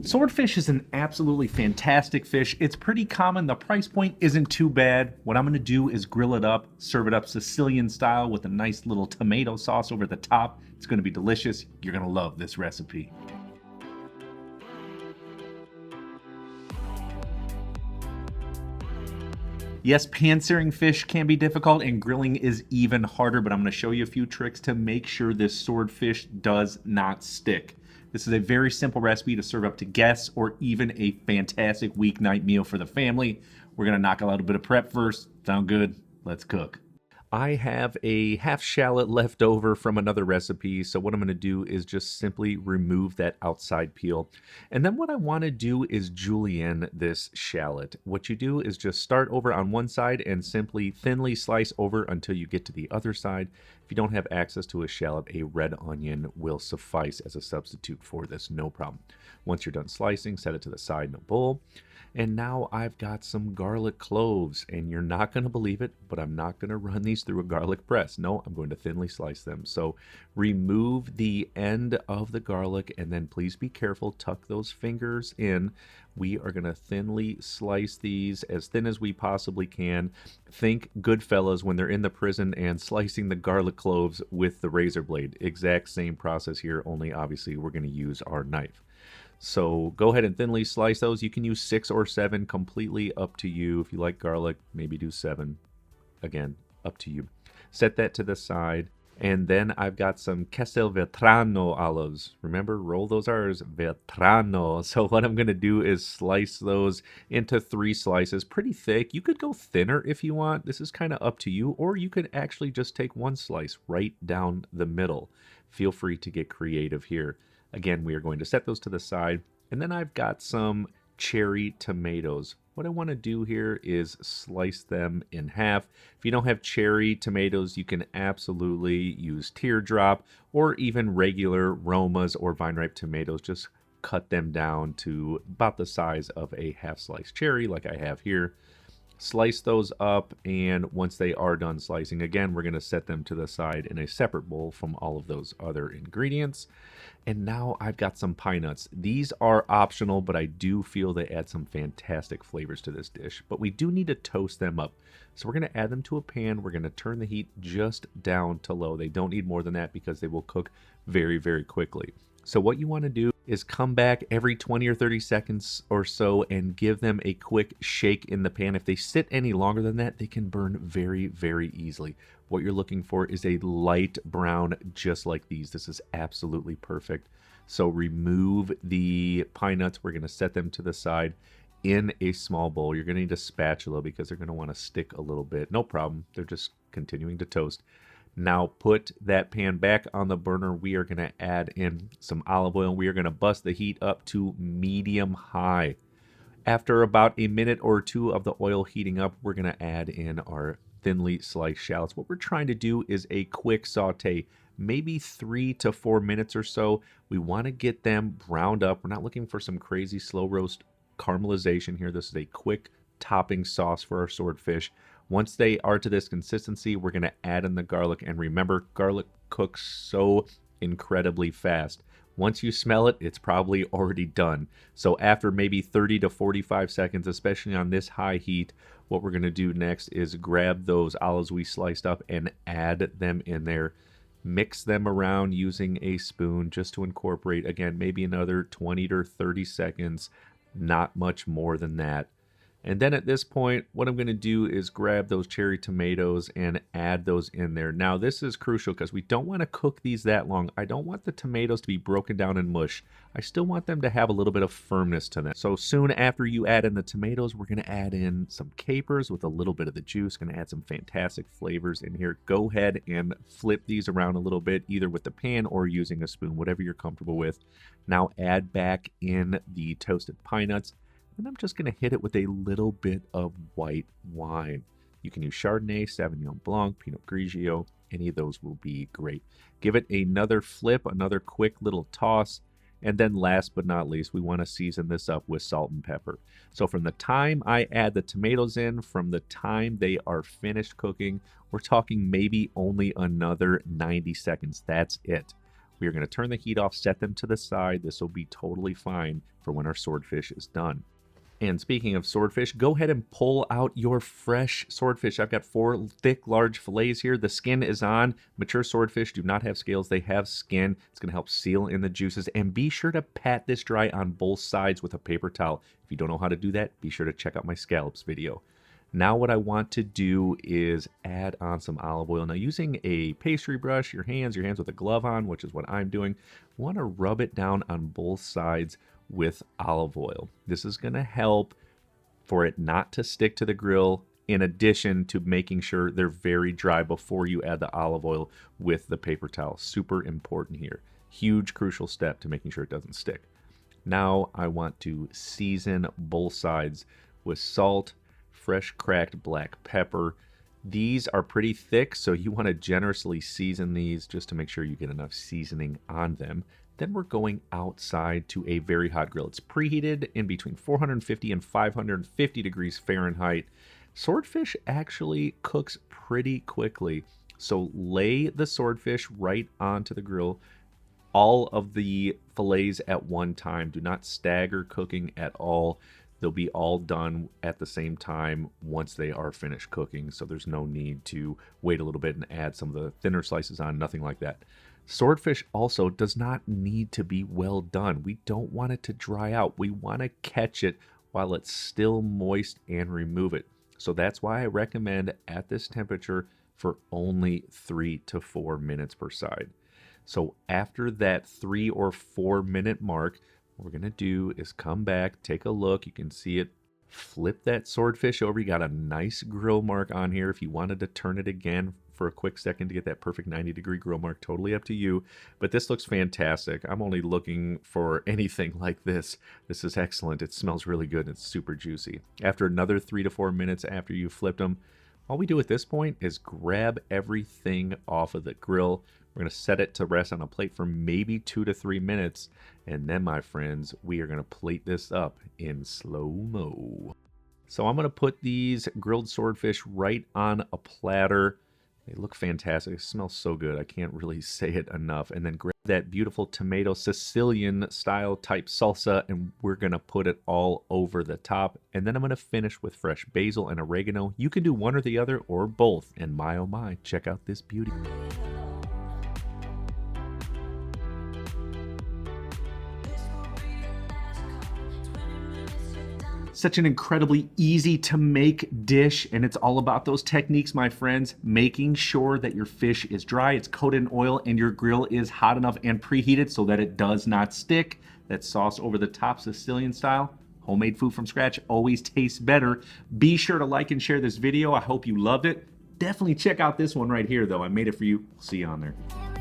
Swordfish is an absolutely fantastic fish. It's pretty common. The price point isn't too bad. What I'm going to do is grill it up, serve it up Sicilian style with a nice little tomato sauce over the top. It's going to be delicious. You're going to love this recipe. Yes, pan-searing fish can be difficult and grilling is even harder, but I'm going to show you a few tricks to make sure this swordfish does not stick. This is a very simple recipe to serve up to guests or even a fantastic weeknight meal for the family. We're going to knock out a little bit of prep first. Sound good? Let's cook. I have a half shallot left over from another recipe, so what I'm going to do is just simply remove that outside peel. And then what I want to do is julienne this shallot. What you do is just start over on one side and simply thinly slice over until you get to the other side. If you don't have access to a shallot, a red onion will suffice as a substitute for this, no problem. Once you're done slicing, set it to the side in a bowl. And now I've got some garlic cloves, and you're not going to believe it, but I'm not going to run these through a garlic press. No, I'm going to thinly slice them. So remove the end of the garlic, and then please be careful, tuck those fingers in. We are going to thinly slice these as thin as we possibly can. Think Goodfellas when they're in the prison and slicing the garlic cloves with the razor blade. Exact same process here, only obviously we're going to use our knife. So go ahead and thinly slice those. You can use 6 or 7, completely up to you. If you like garlic, maybe do 7. Again, up to you. Set that to the side. And then I've got some Castelvetrano olives. Remember, roll those R's, Vetrano. So what I'm going to do is slice those into 3 slices, pretty thick. You could go thinner if you want. This is kind of up to you. Or you could actually just take 1 slice right down the middle. Feel free to get creative here. Again, we are going to set those to the side. And then I've got some cherry tomatoes. What I want to do here is slice them in half. If you don't have cherry tomatoes, you can absolutely use teardrop or even regular Romas or vine-ripe tomatoes. Just cut them down to about the size of a half-sliced cherry like I have here. Slice those up, and once they are done slicing, again, we're going to set them to the side in a separate bowl from all of those other ingredients. And now I've got some pine nuts. These are optional, but I do feel they add some fantastic flavors to this dish. But we do need to toast them up. So we're going to add them to a pan. We're going to turn the heat just down to low. They don't need more than that because they will cook very, very quickly. So what you want to do is come back every 20 or 30 seconds or so and give them a quick shake in the pan. If they sit any longer than that, they can burn very, very easily. What you're looking for is a light brown, just like these. This is absolutely perfect. So remove the pine nuts. We're going to set them to the side in a small bowl. You're going to need a spatula because they're going to want to stick a little bit. No problem. They're just continuing to toast. Now put that pan back on the burner. We are going to add in some olive oil. We are going to bust the heat up to medium high. After about a minute or 2 of the oil heating up, we're going to add in our thinly sliced shallots. What we're trying to do is a quick saute, maybe 3 to 4 minutes or so. We want to get them browned up. We're not looking for some crazy slow roast caramelization here. This is a quick topping sauce for our swordfish. Once they are to this consistency, we're going to add in the garlic. And remember, garlic cooks so incredibly fast. Once you smell it, it's probably already done. So after maybe 30 to 45 seconds, especially on this high heat, what we're going to do next is grab those olives we sliced up and add them in there. Mix them around using a spoon just to incorporate, again, maybe another 20 to 30 seconds, not much more than that. And then at this point, what I'm going to do is grab those cherry tomatoes and add those in there. Now, this is crucial because we don't want to cook these that long. I don't want the tomatoes to be broken down in mush. I still want them to have a little bit of firmness to them. So soon after you add in the tomatoes, we're going to add in some capers with a little bit of the juice. Going to add some fantastic flavors in here. Go ahead and flip these around a little bit, either with the pan or using a spoon, whatever you're comfortable with. Now add back in the toasted pine nuts. And I'm just going to hit it with a little bit of white wine. You can use Chardonnay, Sauvignon Blanc, Pinot Grigio. Any of those will be great. Give it another flip, another quick little toss. And then last but not least, we want to season this up with salt and pepper. So from the time I add the tomatoes in, from the time they are finished cooking, we're talking maybe only another 90 seconds. That's it. We are going to turn the heat off, set them to the side. This will be totally fine for when our swordfish is done. And speaking of swordfish, go ahead and pull out your fresh swordfish. I've got 4 thick, large fillets here. The skin is on. Mature swordfish do not have scales. They have skin. It's going to help seal in the juices. And be sure to pat this dry on both sides with a paper towel. If you don't know how to do that, be sure to check out my scallops video. Now what I want to do is add on some olive oil. Now using a pastry brush, your hands with a glove on, which is what I'm doing, want to rub it down on both sides with olive oil. This is going to help for it not to stick to the grill, in addition to making sure they're very dry before you add the olive oil with the paper towel. Super important here. Huge crucial step to making sure it doesn't stick. Now I want to season both sides with salt, fresh cracked black pepper. These are pretty thick, so you want to generously season these just to make sure you get enough seasoning on them. Then we're going outside to a very hot grill. It's preheated in between 450 and 550 degrees Fahrenheit. Swordfish actually cooks pretty quickly, so lay the swordfish right onto the grill. All of the fillets at one time. Do not stagger cooking at all. They'll be all done at the same time once they are finished cooking, so there's no need to wait a little bit and add some of the thinner slices on, nothing like that. Swordfish also does not need to be well done. We don't want it to dry out. We want to catch it while it's still moist and remove it. So that's why I recommend at this temperature for only 3 to 4 minutes per side. So after that 3 or 4 minute mark, what we're going to do is come back, take a look. You can see it. Flip that swordfish over. You got a nice grill mark on here. If you wanted to turn it again for a quick second to get that perfect 90-degree grill mark, totally up to you. But this looks fantastic. I'm only looking for anything like this. This is excellent. It smells really good. It's super juicy. After another 3 to 4 minutes after you flipped them, all we do at this point is grab everything off of the grill. We're going to set it to rest on a plate for maybe 2 to 3 minutes. And then, my friends, we are going to plate this up in slow-mo. So I'm going to put these grilled swordfish right on a platter. They look fantastic. It smells so good. I can't really say it enough. And then grab that beautiful tomato Sicilian style type salsa, and we're going to put it all over the top. And then I'm going to finish with fresh basil and oregano. You can do one or the other or both. And my oh my, check out this beauty. Such an incredibly easy to make dish, and it's all about those techniques, my friends. Making sure that your fish is dry, it's coated in oil, and your grill is hot enough and preheated so that it does not stick. That sauce over the top, Sicilian style. Homemade food from scratch always tastes better. Be sure to like and share this video. I hope you loved it. Definitely check out this one right here, though. I made it for you. See you on there.